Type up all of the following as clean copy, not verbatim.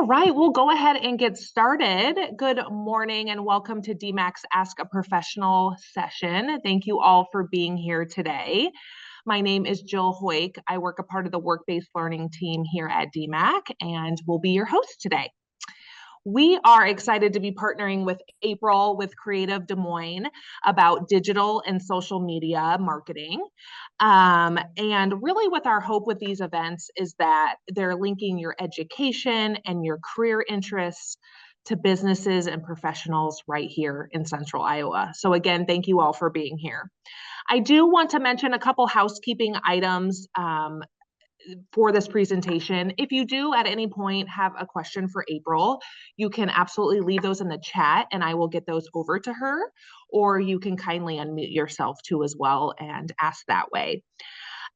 All right, we'll go ahead and get started. Good morning and welcome to DMAC's Ask a Professional session. Thank you all for being here today. My name is Jill Hoyk. I work a part of the work-based learning team here at DMAC and will be your host today. We are excited to be partnering with April with Creative Des Moines about digital and social media marketing. And really what our hope with these events is that they're linking your education and your career interests to businesses and professionals right here in Central Iowa. So again, thank you all for being here. I do want to mention a couple housekeeping items for this presentation. If you do at any point have a question for April, you can absolutely leave those in the chat and I will get those over to her, or you can kindly unmute yourself too as well and ask that way.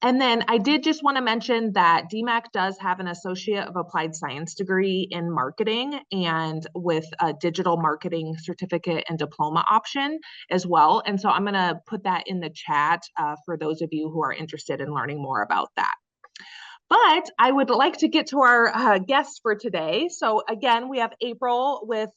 And then I did just want to mention that DMAC does have an Associate of Applied Science degree in marketing and with a digital marketing certificate and diploma option as well. And so I'm going to put that in the chat for those of you who are interested in learning more about that. But I would like to get to our guests for today. So again, we have April with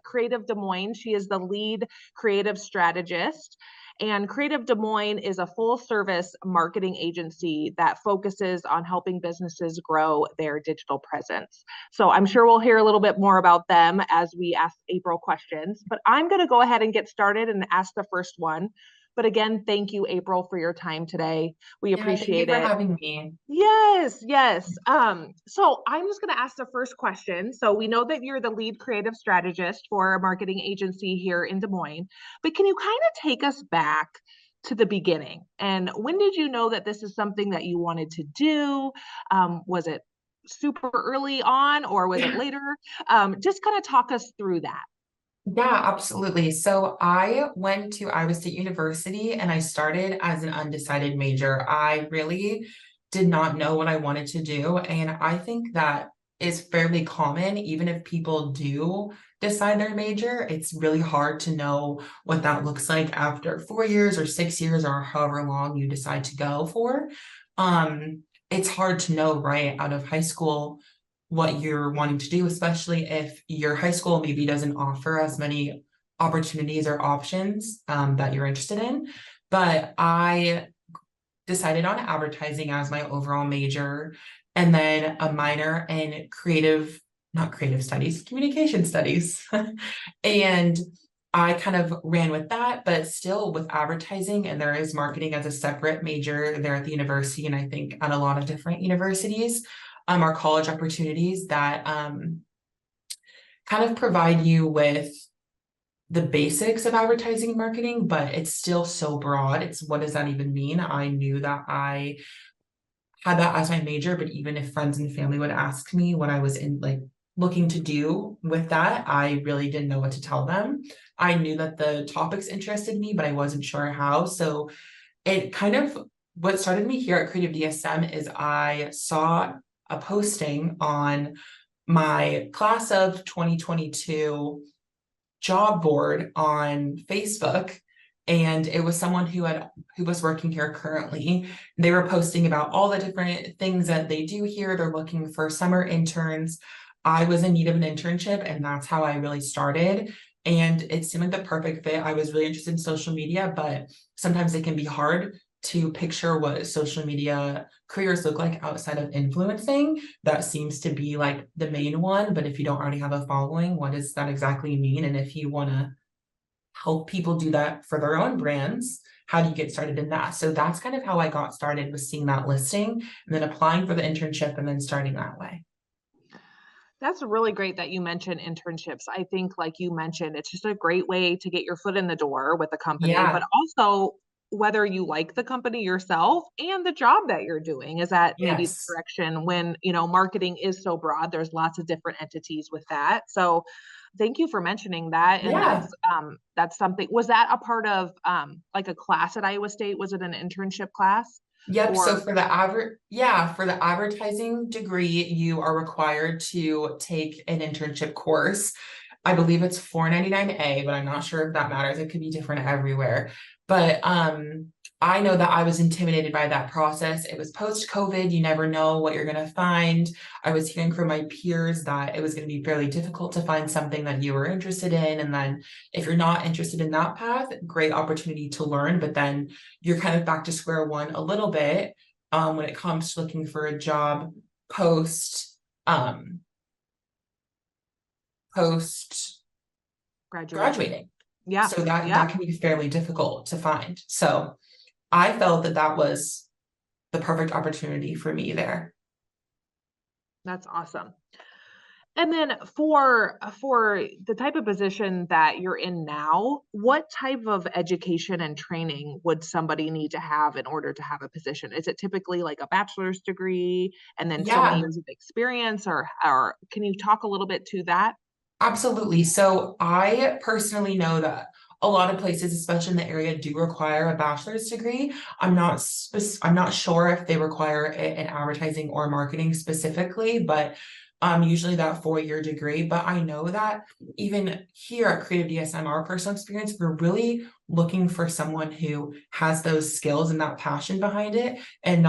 Creative Des Moines. She is the lead creative strategist. And Creative Des Moines is a full service marketing agency that focuses on helping businesses grow their digital presence. So I'm sure we'll hear a little bit more about them as we ask April questions. But I'm going to go ahead and get started and ask the first one. But again, thank you, April, for your time today. We appreciate Thank you for it. having me. Yes. So I'm just going to ask the first question. So we know that you're the lead creative strategist for a marketing agency here in Des Moines, but can you kind of take us back to the beginning? And when did you know that this is something that you wanted to do? Was it super early on or was it later? Just kind of talk us through that. Yeah, absolutely. So I went to Iowa State University and I started as an undecided major. I really did not know what I wanted to do. And I think that is fairly common. Even if people do decide their major, it's really hard to know what that looks like after 4 years or 6 years or however long you decide to go for. It's hard to know right out of high school what you're wanting to do, especially if your high school maybe doesn't offer as many opportunities or options that you're interested in. But I decided on advertising as my overall major, and then a minor in not creative studies, communication studies. And I kind of ran with that, but still with advertising, and there is marketing as a separate major there at the university, and I think at a lot of different universities. Are college opportunities that kind of provide you with the basics of advertising and marketing, but it's still so broad. It's what does that even mean? I knew that I had that as my major, but even if friends and family would ask me what I was looking to do with that, I really didn't know what to tell them. I knew that the topics interested me, but I wasn't sure how. So it kind of, what started me here at Creative DSM is I saw a posting on my class of 2022 job board on Facebook. And it was someone who was working here currently. They were posting about all the different things that they do here. They're looking for summer interns. I was in need of an internship, and that's how I really started. And it seemed like the perfect fit. I was really interested in social media, but sometimes it can be hard to picture what social media careers look like outside of influencing. That seems to be like the main one, but if you don't already have a following, what does that exactly mean? And if you want to help people do that for their own brands, how do you get started in that? So that's kind of how I got started, was seeing that listing and then applying for the internship and then starting that way. That's really great that you mentioned internships. I think, like you mentioned, it's just a great way to get your foot in the door with a company, but also whether you like the company yourself and the job that you're doing is that maybe the Yes. direction when, marketing is so broad, there's lots of different entities with that. So thank you for mentioning that. And that's something, was that a part of like a class at Iowa State? Was it an internship class? Yep. Or So for the advertising degree, you are required to take an internship course. I believe it's $4.99 a, but I'm not sure if that matters. It could be different everywhere. But I know that I was intimidated by that process. It was post-COVID. You never know what you're going to find. I was hearing from my peers that it was going to be fairly difficult to find something that you were interested in. And then if you're not interested in that path, great opportunity to learn, but then you're kind of back to square one a little bit when it comes to looking for a job post um post Graduation. graduating. Yeah. So that Yeah. that can be fairly difficult to find. So I felt that that was the perfect opportunity for me there. That's awesome. And then for the type of position that you're in now, what type of education and training would somebody need to have in order to have a position? Is it typically like a bachelor's degree and then so many Yeah, years of experience, or can you talk a little bit to that? absolutely. So I personally know that a lot of places, especially in the area, do require a bachelor's degree. I'm not sure if they require it in advertising or marketing specifically, but usually that 4-year degree. But I know that even here at Creative DSM, our personal experience, we're really looking for someone who has those skills and that passion behind it, and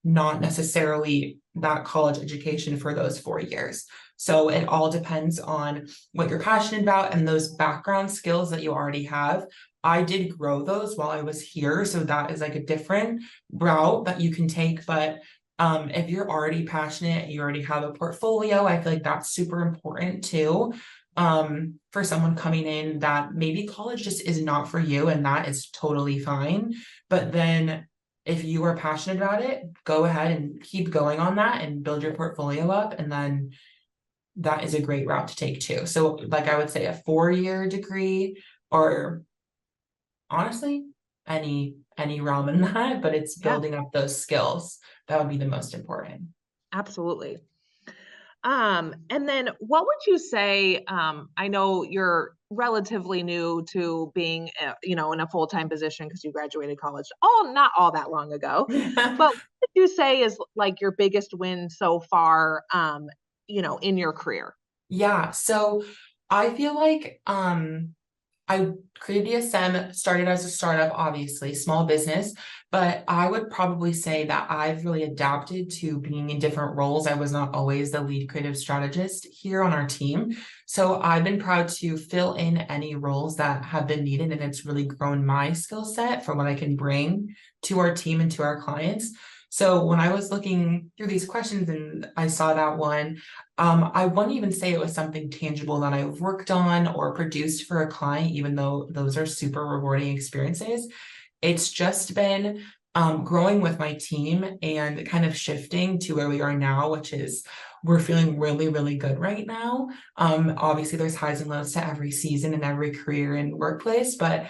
not necessarily that college education for those 4 years. So it all depends on what you're passionate about and those background skills that you already have. I did grow those while I was here, so that is like a different route that you can take. But if you're already passionate, you already have a portfolio, I feel like that's super important too. For someone coming in that maybe college just is not for you, and that is totally fine. But then if you are passionate about it, go ahead and keep going on that and build your portfolio up, and then that is a great route to take too. So like I would say a 4-year degree, or honestly any realm in that, but it's Yeah, building up those skills that would be the most important. absolutely. And then what would you say, I know you're relatively new to being, in a full-time position because you graduated college, not all that long ago, but what would you say is like your biggest win so far, in your career? Yeah, so I feel like I created DSM, started as a startup, obviously, small business, but I would probably say that I've really adapted to being in different roles. I was not always the lead creative strategist here on our team. So I've been proud to fill in any roles that have been needed, and it's really grown my skill set for what I can bring to our team and to our clients. So when I was looking through these questions and I saw that one, I wouldn't even say it was something tangible that I've worked on or produced for a client, even though those are super rewarding experiences. It's just been growing with my team and kind of shifting to where we are now, which is we're feeling really, really good right now. Obviously, there's highs and lows to every season and every career and workplace, but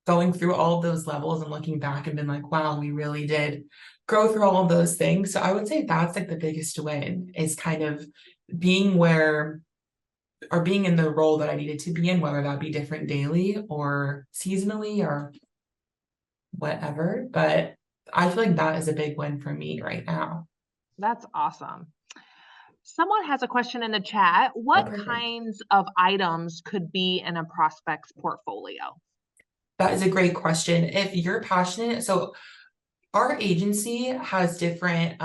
going through all of those levels and looking back and been like, wow, we really did grow through all of those things. So I would say that's like the biggest win, is kind of being where or being in the role that I needed to be in, whether that be different daily or seasonally or whatever. But I feel like that is a big win for me right now. That's awesome. Someone has a question in the chat. Oh, What perfect. kinds of items could be in a prospect's portfolio? That is a great question. If you're passionate, so our agency has different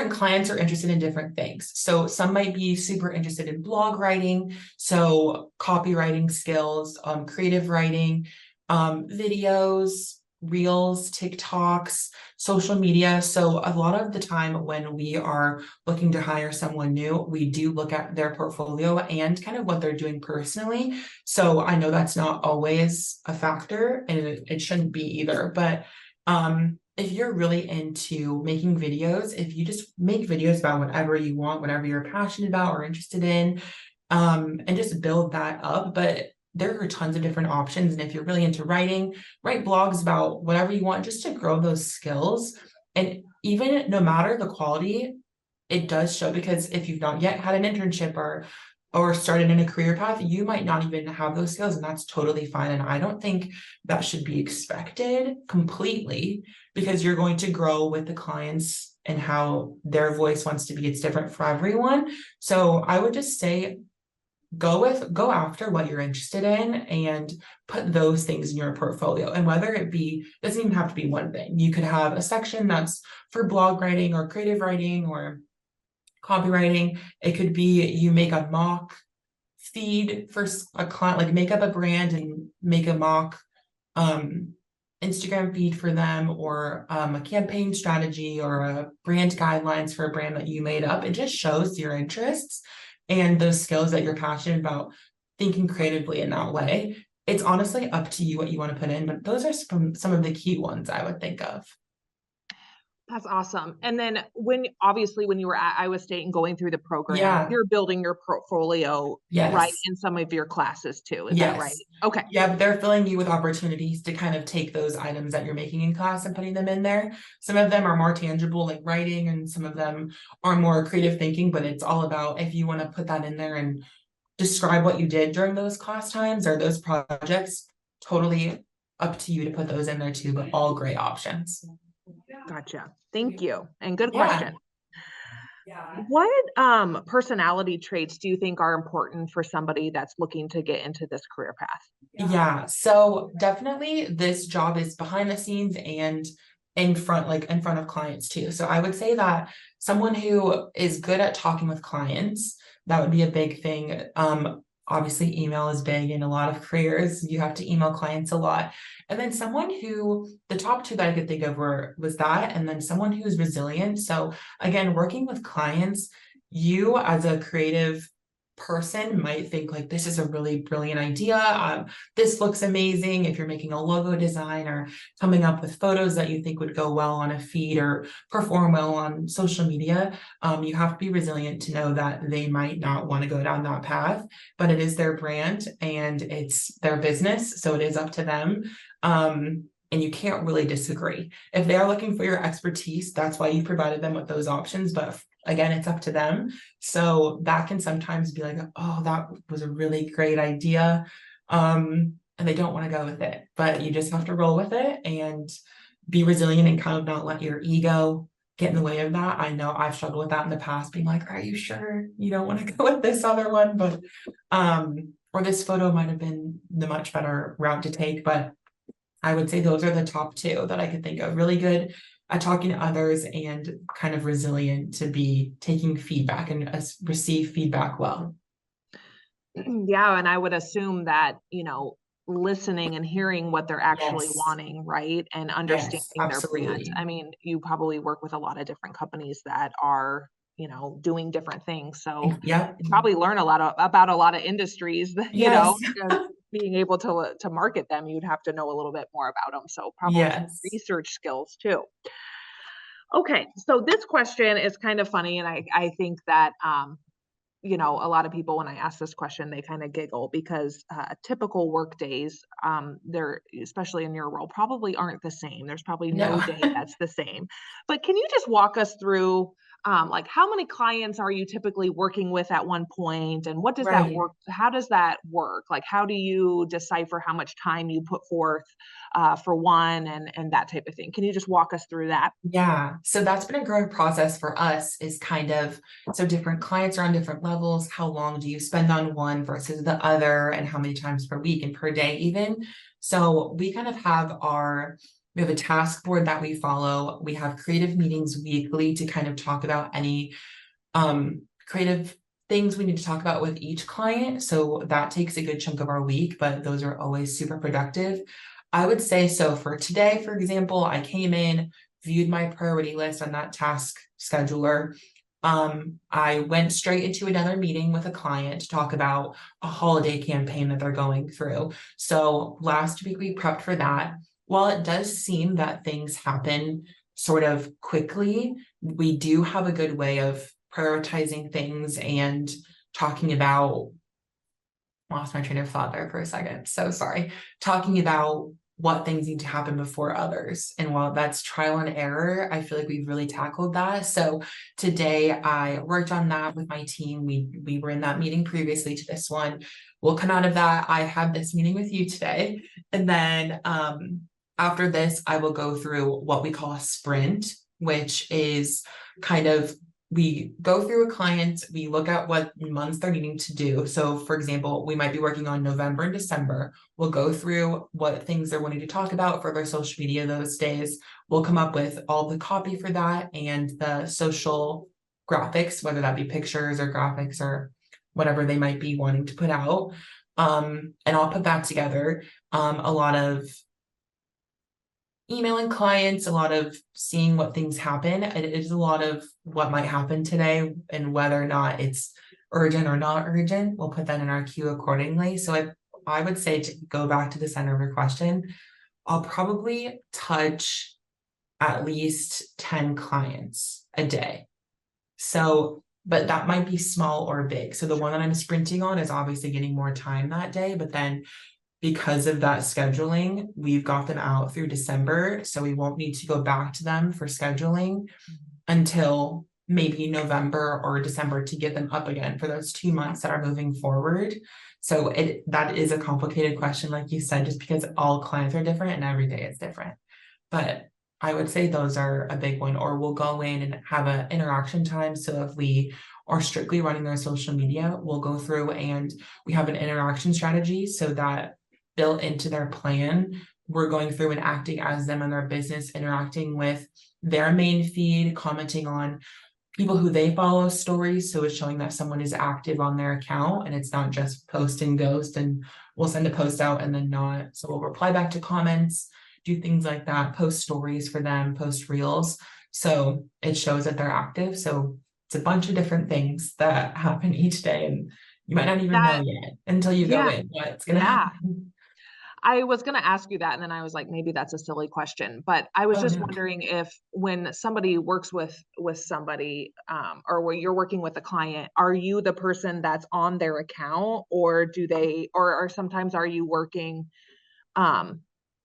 clients are interested in different things. So some might be super interested in blog writing, so copywriting skills, creative writing, videos, reels, TikToks, social media. So a lot of the time when we are looking to hire someone new, we do look at their portfolio and kind of what they're doing personally. So I know that's not always a factor, and it shouldn't be either, but if you're really into making videos, if you just make videos about whatever you want, whatever you're passionate about or interested in, and just build that up. But there are tons of different options. And if you're really into writing, write blogs about whatever you want just to grow those skills. And even no matter the quality, it does show, because if you've not yet had an internship or started in a career path, you might not even have those skills, and that's totally fine. And I don't think that should be expected completely, because you're going to grow with the clients and how their voice wants to be. It's different for everyone. So I would just say go after what you're interested in and put those things in your portfolio. And whether it be, doesn't even have to be one thing. You could have a section that's for blog writing or creative writing or copywriting. It could be you make a mock feed for a client, like make up a brand and make a mock Instagram feed for them, or a campaign strategy or a brand guidelines for a brand that you made up. It just shows your interests and those skills that you're passionate about, thinking creatively in that way. It's honestly up to you what you want to put in, but those are some of the key ones I would think of. That's awesome. And then obviously when you were at Iowa State and going through the program, Yeah. you're building your portfolio, Yes. right, in some of your classes too. Is that right? Yes. Okay. Yeah, they're filling you with opportunities to kind of take those items that you're making in class and putting them in there. Some of them are more tangible, like writing, and some of them are more creative thinking, but it's all about if you want to put that in there and describe what you did during those class times or those projects, totally up to you to put those in there too, but all great options. Gotcha. Thank you. And good Yeah. question. What personality traits do you think are important for somebody that's looking to get into this career path? Yeah, so definitely this job is behind the scenes and in front of clients too. So I would say that someone who is good at talking with clients, that would be a big thing. Obviously email is big in a lot of careers. You have to email clients a lot. And then someone who, the top two that I could think of was that, and then someone who's resilient. So again, working with clients, you as a creative person might think like, this is a really brilliant idea. This looks amazing. If you're making a logo design or coming up with photos that you think would go well on a feed or perform well on social media, you have to be resilient to know that they might not want to go down that path, but it is their brand and it's their business. So it is up to them. And you can't really disagree. If they are looking for your expertise, that's why you provided them with those options. But again, it's up to them. So that can sometimes be like, oh, that was a really great idea. And they don't want to go with it, but you just have to roll with it and be resilient and kind of not let your ego get in the way of that. I know I've struggled with that in the past, being like, are you sure you don't want to go with this other one? But, or this photo might have been the much better route to take, but I would say those are the top two that I could think of. Really good at talking to others and kind of resilient to be taking feedback and receive feedback well. Yeah, and I would assume that, listening and hearing what they're actually wanting, right? And understanding their brand. I mean, you probably work with a lot of different companies that are, doing different things. So yeah, you probably learn a lot about a lot of industries that, being able to market them, you'd have to know a little bit more about them. So probably research skills too. Okay, so this question is kind of funny, and I think that a lot of people, when I ask this question, they kind of giggle because typical work days, they're, especially in your role, probably aren't the same. There's probably no day that's the same. But can you just walk us through, like, how many clients are you typically working with at one point, and what does that work? How does that work? Like, how do you decipher how much time you put forth for one and that type of thing? Can you just walk us through that? Yeah, so that's been a growing process for us, is kind of, so different clients are on different levels. How long do you spend on one versus the other, and how many times per week and per day even? So we kind of we have a task board that we follow. We have creative meetings weekly to kind of talk about any creative things we need to talk about with each client. So that takes a good chunk of our week, but those are always super productive. I would say, so for today, for example, I came in, viewed my priority list on that task scheduler. I went straight into another meeting with a client to talk about a holiday campaign that they're going through. So last week we prepped for that. While it does seem that things happen sort of quickly, we do have a good way of prioritizing things and talking about, lost my train of thought there for a second. So sorry. Talking about what things need to happen before others. And while that's trial and error, I feel like we've really tackled that. So today I worked on that with my team. We were in that meeting previously to this one. We'll come out of that. I had this meeting with you today. And then after this, I will go through what we call a sprint, which is kind of we go through a client, we look at what months they're needing to do. So for example, we might be working on November and December. We'll go through what things they're wanting to talk about for their social media those days. We'll come up with all the copy for that and the social graphics, whether that be pictures or graphics or whatever they might be wanting to put out. And I'll put that together. A lot of emailing clients, a lot of seeing what things happen. It is a lot of what might happen today and whether or not it's urgent or not urgent. We'll put that in our queue accordingly. So I would say, to go back to the center of your question, I'll probably touch at least 10 clients a day. So, but that might be small or big. So the one that I'm sprinting on is obviously getting more time that day, but then because of that scheduling, we've got them out through December, so we won't need to go back to them for scheduling until maybe November or December to get them up again for those 2 months that are moving forward. So that is a complicated question, like you said, just because all clients are different and every day is different. But I would say those are a big one, or we'll go in and have an interaction time. So if we are strictly running their social media, we'll go through and we have an interaction strategy so that built into their plan, we're going through and acting as them in their business, interacting with their main feed, commenting on people who they follow stories. So it's showing that someone is active on their account and it's not just post and ghost and we'll send a post out and then not. So we'll reply back to comments, do things like that, post stories for them, post reels. So it shows that they're active. So it's a bunch of different things that happen each day and you might not even know yet until you go in what's going to happen. I was gonna ask you that, and then I was like, maybe that's a silly question, but I was Oh, just no. wondering if when somebody works with somebody, or when you're working with a client, are you the person that's on their account, or or sometimes are you working, um,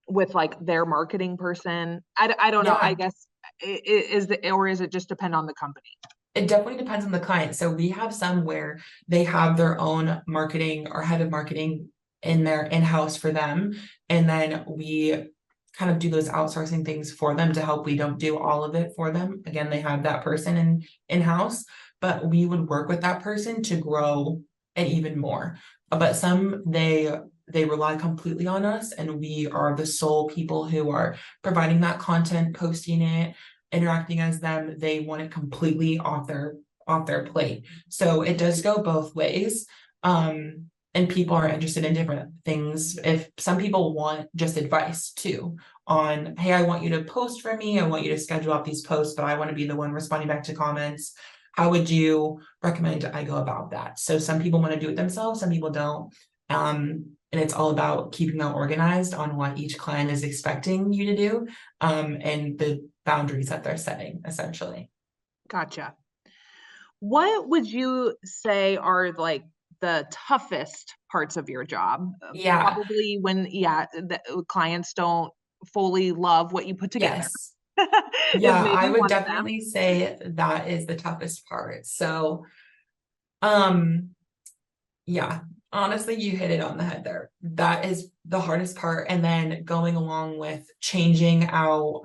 with like their marketing person? I don't know. I Yeah, guess or is it just depend on the company? it definitely depends on the client. So we have some where they have their own marketing or head of marketing in their in-house for them. And then we kind of do those outsourcing things for them to help. We don't do all of it for them. Again, they have that person in-house, but we would work with that person to grow it even more. But some they rely completely on us and we are the sole people who are providing that content, posting it, interacting as them. They want it completely off their plate. So it does go both ways. And people are interested in different things. If some people want just advice too on, hey, I want you to post for me, I want you to schedule out these posts, but I want to be the one responding back to comments. How would you recommend I go about that? So some people want to do it themselves, some people don't. And it's all about keeping them organized on what each client is expecting you to do, and the boundaries that they're setting, essentially. Gotcha. What would you say are like the toughest parts of your job? Yeah, Probably when, the clients don't fully love what you put together yes. is Yeah, I maybe would one of them. definitely say that is the toughest part. So, um, yeah, honestly, you hit it on the head there. That is the hardest part. And then going along with changing out,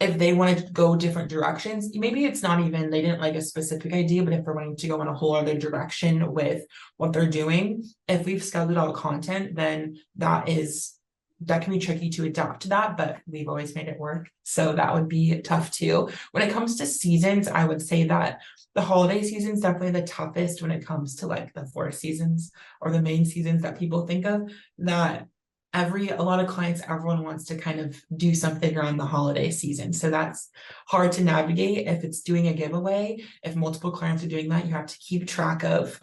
if they want to go different directions, maybe it's not even they didn't like a specific idea, but if they're wanting to go in a whole other direction with what they're doing, if we've scheduled out content, then that can be tricky to adapt to that, but we've always made it work. So that would be tough too. When it comes to seasons, I would say that the holiday season is definitely the toughest when it comes to like the 4 seasons or the main seasons that people think of. That a lot of clients, everyone wants to kind of do something around the holiday season. So that's hard to navigate if it's doing a giveaway. If multiple clients are doing that, you have to keep track of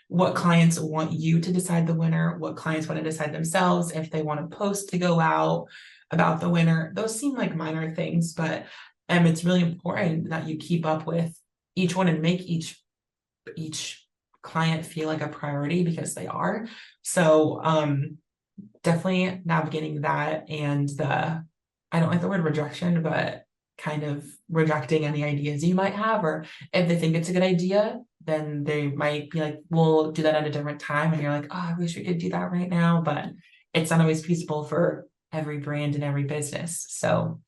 what clients want you to decide the winner, what clients want to decide themselves, if they want a post to go out about the winner. Those seem like minor things, but it's really important that you keep up with each one and make each client feel like a priority because they are. So definitely navigating that and I don't like the word rejection, but kind of rejecting any ideas you might have, or if they think it's a good idea, then they might be like, we'll do that at a different time. And you're like, oh, I wish we could do that right now, but it's not always feasible for every brand and every business. So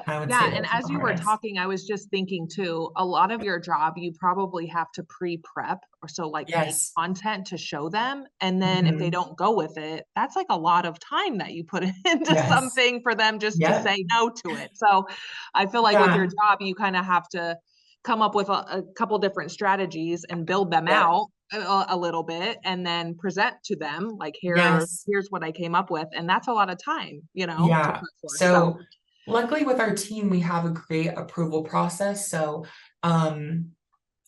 I would Yeah, say and those are as the you were hardest. talking, I was just thinking too, a lot of your job, you probably have to pre-prep or so like make Yes. content to show them. And then if they Mhm. don't go with it, that's like a lot of time that you put into Yes. something for them just to Yep. say no to it. So I feel like with your Yeah. job, you kind of have to come up with a couple different strategies and build them Yep. out a little bit and then present to them like Yes. here's what I came up with. And that's a lot of time, to Yeah. put forth. So So luckily with our team, we have a great approval process. So um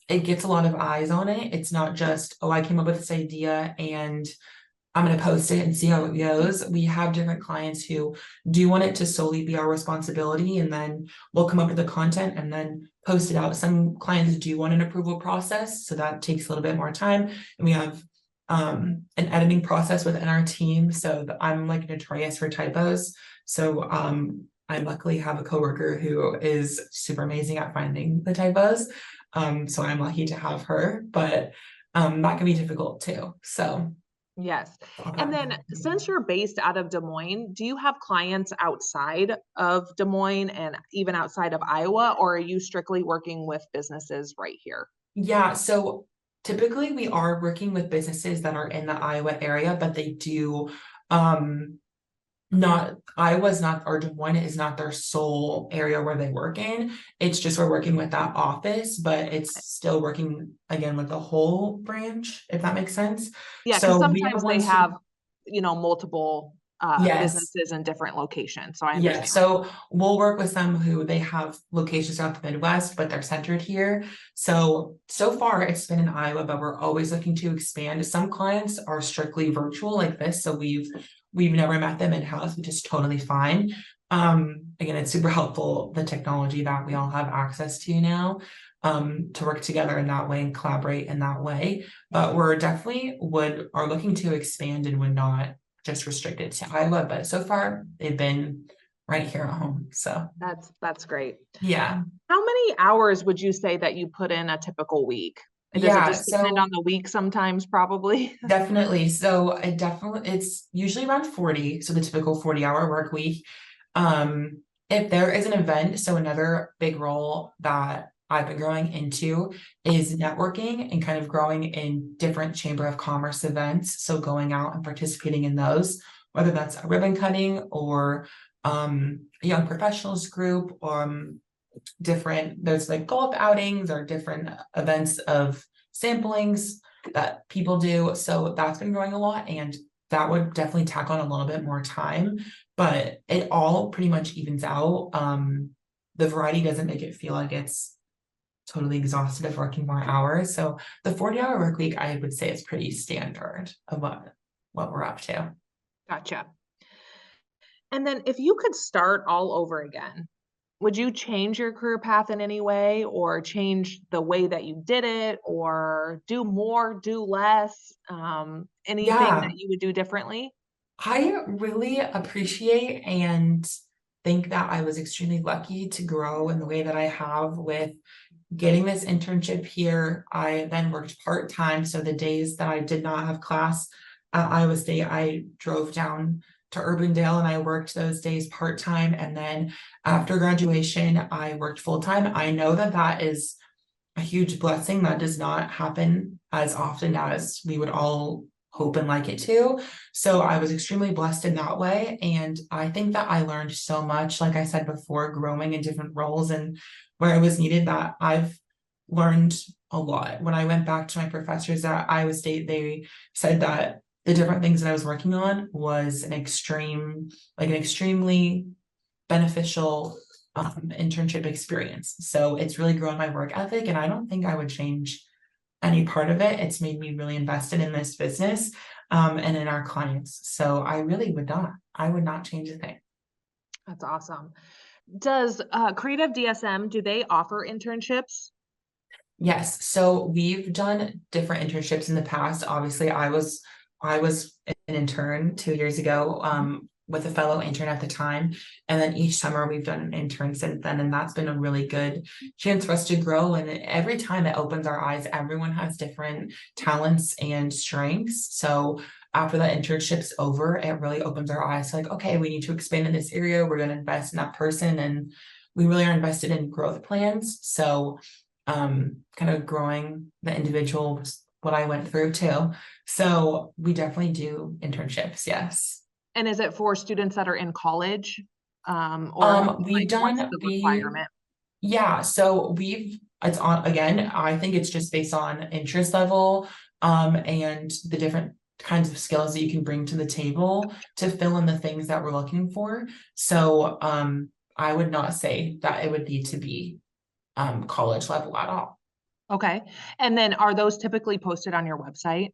it gets a lot of eyes on it. It's not just, oh, I came up with this idea and I'm gonna post it and see how it goes. We have different clients who do want it to solely be our responsibility, and then we'll come up with the content and then post it out. Some clients do want an approval process, so that takes a little bit more time. And we have an editing process within our team. So I'm like notorious for typos. So I luckily have a coworker who is super amazing at finding the typos. So I'm lucky to have her, but that can be difficult too. So yes. all And that. then since you're based out of Des Moines, do you have clients outside of Des Moines and even outside of Iowa, or are you strictly working with businesses right here? Yeah, so typically we are working with businesses that are in the Iowa area, but they do not Iowa's not or Des Moines is not their sole area where they work in. It's just we're working with that office, but it's still working again with the whole branch, if that makes sense. Yeah, because So we have sometimes they ones who have, multiple yes. businesses in different locations. So I Yeah, understand. so we'll work with some who they have locations out the Midwest, but they're centered here. So far it's been in Iowa, but we're always looking to expand. Some clients are strictly virtual like this, so we've never met them in-house, which is totally fine. Again, it's super helpful, the technology that we all have access to now, to work together in that way and collaborate in that way. But we're definitely are looking to expand and would not just restricted to Iowa, but so far they've been right here at home. So That's great. yeah. How many hours would you say that you put in a typical week? And does it Yeah, just depend on so the week sometimes, probably? definitely. So it's usually around 40, so the typical 40-hour work week. If there is an event, so another big role that I've been growing into is networking and kind of growing in different Chamber of Commerce events. So going out and participating in those, whether that's a ribbon cutting or a young professionals group, there's like golf outings or different events of samplings that people do. So that's been growing a lot, and that would definitely tack on a little bit more time, but it all pretty much evens out. The variety doesn't make it feel like it's totally exhausted of working more hours. So the 40-hour work week, I would say, is pretty standard of what we're up to. Gotcha. And then if you could start all over again, would you change your career path in any way or change the way that you did it or do more, do less? Anything that Yeah, you would do differently? I really appreciate and think that I was extremely lucky to grow in the way that I have with getting this internship here. I then worked part-time, so the days that I did not have class at Iowa State, I drove down to Urbandale and I worked those days part-time. And then after graduation, I worked full-time. I know that that is a huge blessing that does not happen as often as we would all hope and like it to. So I was extremely blessed in that way. And I think that I learned so much, like I said before, growing in different roles and where I was needed, that I've learned a lot. When I went back to my professors at Iowa State, they said that the different things that I was working on was an extremely beneficial internship experience. So it's really grown my work ethic, and I don't think I would change any part of it. It's made me really invested in this business and in our clients. So I would not change a thing. That's awesome. Does Creative DSM, do they offer internships? Yes, so we've done different internships in the past. Obviously, I was an intern 2 years ago, with a fellow intern at the time. And then each summer we've done an intern since then, and that's been a really good chance for us to grow. And every time it opens our eyes, everyone has different talents and strengths. So after that internship's over, it really opens our eyes to like, okay, we need to expand in this area. We're going to invest in that person, and we really are invested in growth plans. So kind of growing the individual was what I went through too. So we definitely do internships, yes. And is it for students that are in college? Or We've like what's done the requirement? yeah, so it's on, again, I think it's just based on interest level, and the different kinds of skills that you can bring to the table to fill in the things that we're looking for. So, I would not say that it would need to be, college level at all. Okay. And then are those typically posted on your website,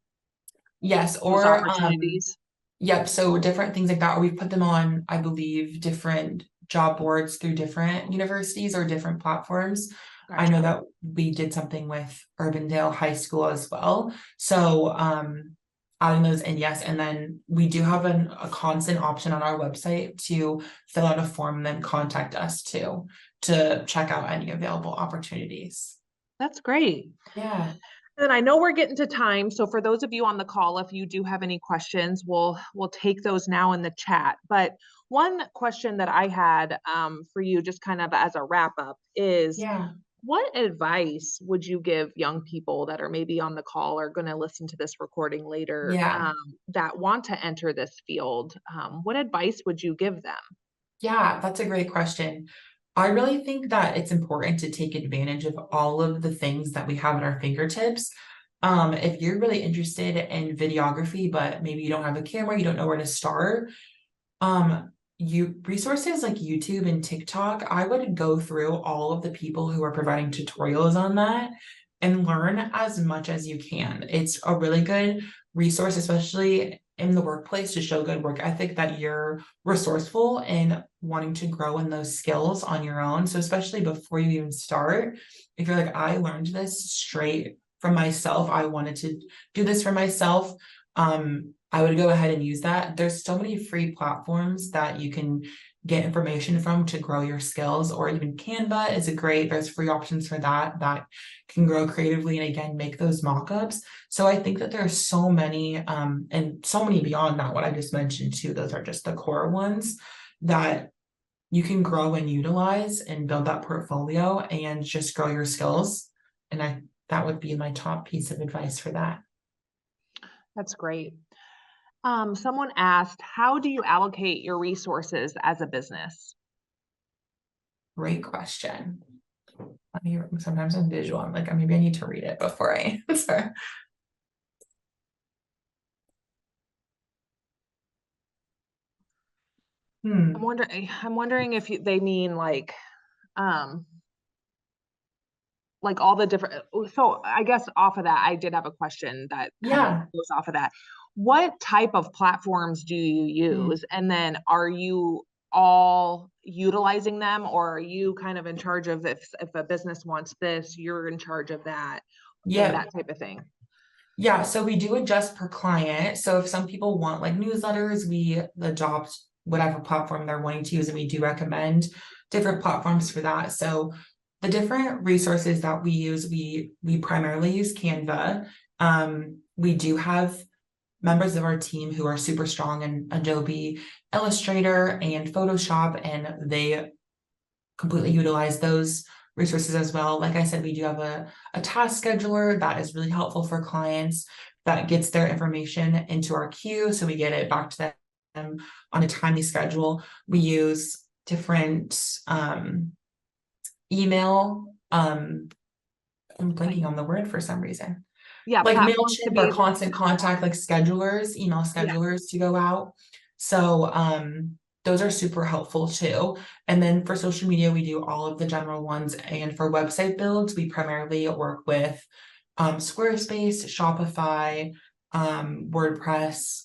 Yes, those or, opportunities? yep, so different things like that, or we put them on, I believe, different job boards through different universities or different platforms. I know Gotcha. that we did something with Urbandale High School as well. So adding those in, yes, and then we do have a constant option on our website to fill out a form and then contact us to check out any available opportunities. That's great. Yeah, And I know we're getting to time, so for those of you on the call, if you do have any questions, we'll take those now in the chat. But one question that I had for you, just kind of as a wrap up, is yeah, what advice would you give young people that are maybe on the call or going to listen to this recording later yeah. that want to enter this field? What advice would you give them? Yeah, that's a great question. I really think that it's important to take advantage of all of the things that we have at our fingertips. If you're really interested in videography, but maybe you don't have a camera, you don't know where to start, you resources like YouTube and TikTok, I would go through all of the people who are providing tutorials on that and learn as much as you can. It's a really good resource, especially in the workplace, to show good work ethic that you're resourceful and wanting to grow in those skills on your own. So especially before you even start, if you're like, I learned this straight from myself, I wanted to do this for myself. I would go ahead and use that. There's so many free platforms that you can get information from to grow your skills, or even Canva is there's free options for that can grow creatively and again make those mock-ups. So I think that there are so many, and so many beyond that, what I just mentioned too. Those are just the core ones that you can grow and utilize and build that portfolio and just grow your skills. And that would be my top piece of advice for that. That's great. Someone asked, how do you allocate your resources as a business? Great question. Sometimes I'm visual. I'm like, maybe I need to read it before I answer. Hmm. I'm wondering if they mean um, like all the different, so I guess off of that, I did have a question that kind of Yeah. goes off of that. What type of platforms do you Mm. use? And then are you all utilizing them, or are you kind of in charge of if a business wants this, you're in charge of that and Yeah. that type of thing? Yeah. So we do adjust per client. So if some people want like newsletters, we adopt whatever platform they're wanting to use, and we do recommend different platforms for that. So the different resources that we use, we primarily use Canva. We do have members of our team who are super strong in Adobe Illustrator and Photoshop, and they completely utilize those resources as well. Like I said, we do have a task scheduler that is really helpful for clients that gets their information into our queue. So we get it back to them on a timely schedule. We use different email, I'm blanking on the word for some reason, Yeah, like platforms to MailChimp be or able Constant Contact, like schedulers, email yeah. schedulers to go out. So those are super helpful too. And then for social media, we do all of the general ones. And for website builds, we primarily work with Squarespace, Shopify, WordPress,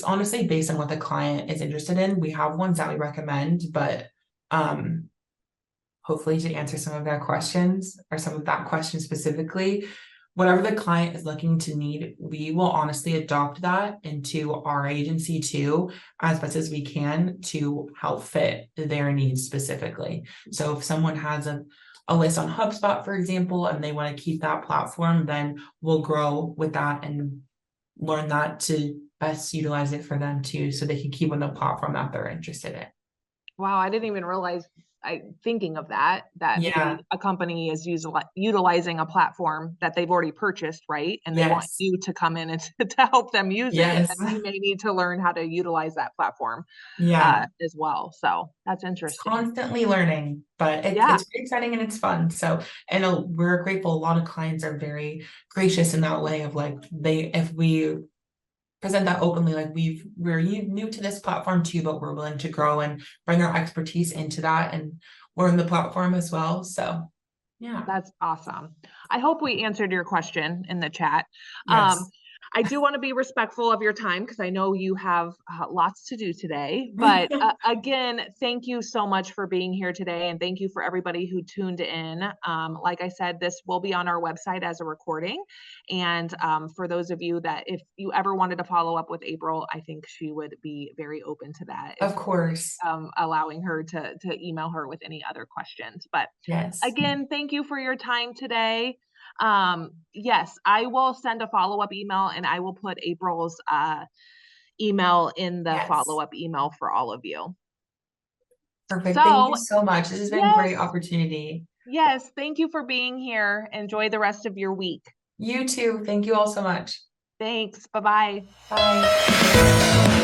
honestly, based on what the client is interested in. We have ones that we recommend, but um hopefully to answer some of their questions or some of that question specifically, whatever the client is looking to need, we will honestly adopt that into our agency too, as best as we can to help fit their needs specifically. So if someone has a list on HubSpot, for example, and they want to keep that platform, then we'll grow with that and learn that to best utilize it for them too, so they can keep on the platform that they're interested in. Wow, I didn't even realize thinking of that Yeah, maybe a company is utilizing a platform that they've already purchased, right? And they want yes, you to come in and to help them use it, yes, and you may need to learn how to utilize that platform yeah. as well. So that's It's interesting. constantly learning, but Yeah. it's pretty exciting and it's fun. So, and we're grateful. A lot of clients are very gracious in that way of like if we present that openly, like we're new to this platform too, but we're willing to grow and bring our expertise into that and learn the platform as well. So, yeah, That's awesome. I hope we answered your question in the chat. Um, yes. I do want to be respectful of your time because I know you have lots to do today. But again, thank you so much for being here today. And thank you for everybody who tuned in. Like I said, this will be on our website as a recording. And for those of you that, if you ever wanted to follow up with April, I think she would be very open to that, if Of course. allowing her to email her with any other questions. But Yes. again, thank you for your time today. Yes, I will send a follow-up email and I will put April's email in the Yes. follow-up email for all of you. Perfect. Thank you So, so much. This has been a yes, great opportunity. yes, thank you for being here. Enjoy the rest of your week. You too. Thank you all so much. Thanks. Bye-bye. Bye.